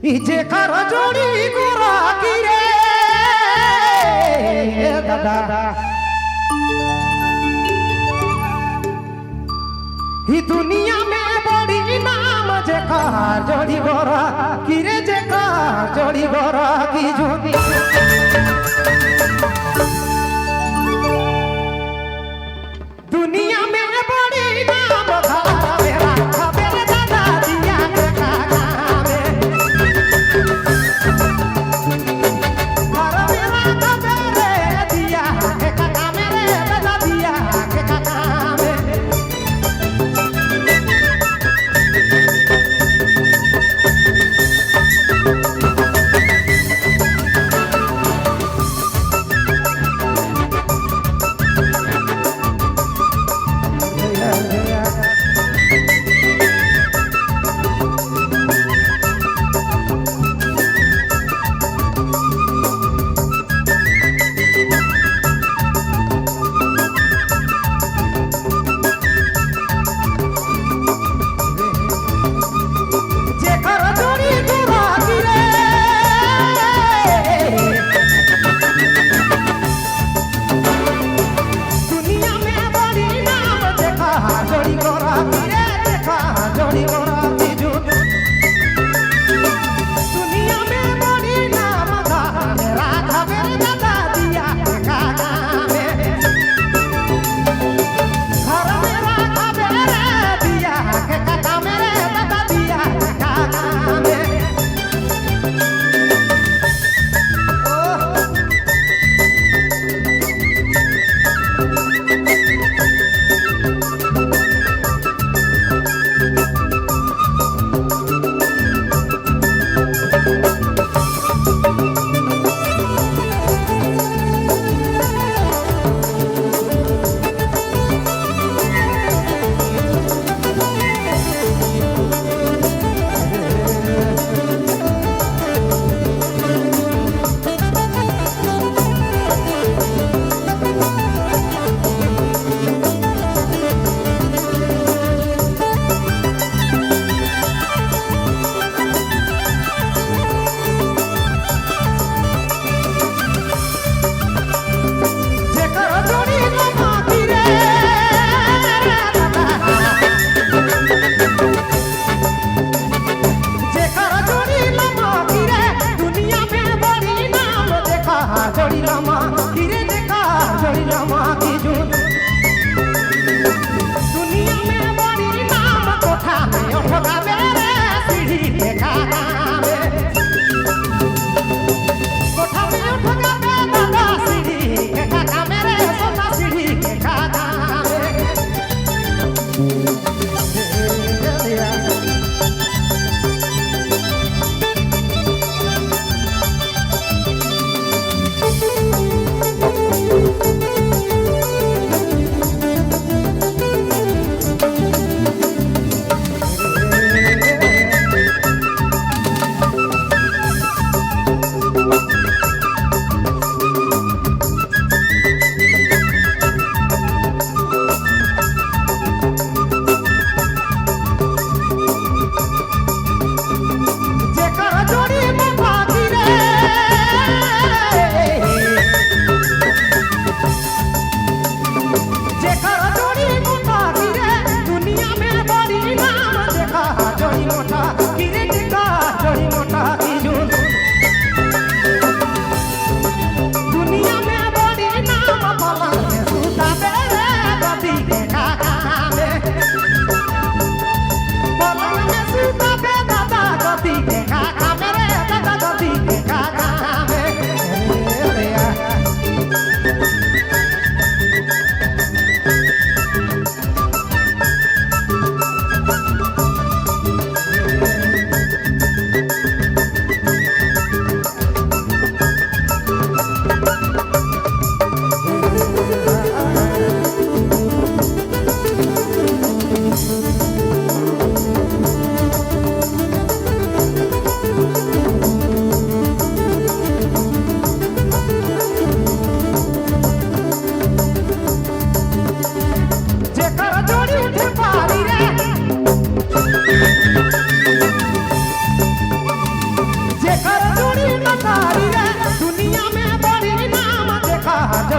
इजे कर जोड़ी गोरा की रे दादा ही दुनिया में बड़ी नाम जे कार जोड़ी गोरा की रे जे कार जोड़ी गोरा की जोड़ी दुनिया में बड़ी नाम धारा मेरा मेरे दादा दिया के काका में धारा मेरा मेरे दिया के काका मेरे दादा दिया के काका में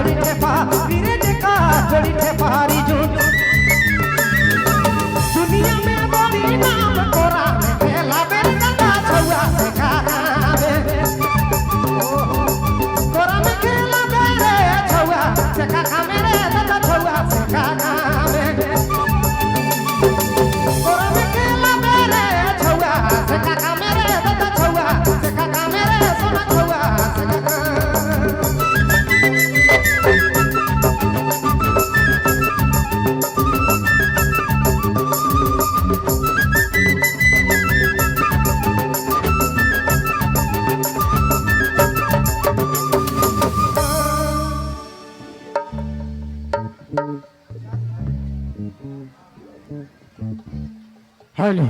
जोड़ी ठेपा रे जेका जोड़ी ठेपारी जुन दुनिया में बड़ी नाम कोरा में खेला बेर गंदा छुआ से खावे कोरा में खेला बेरे छुआ से खावे रे दादा छुआ से खावे कोरा में खेला बेरे छुआ से खावे रे दादा छुआ से खावे रे सोना छुआ से हेलो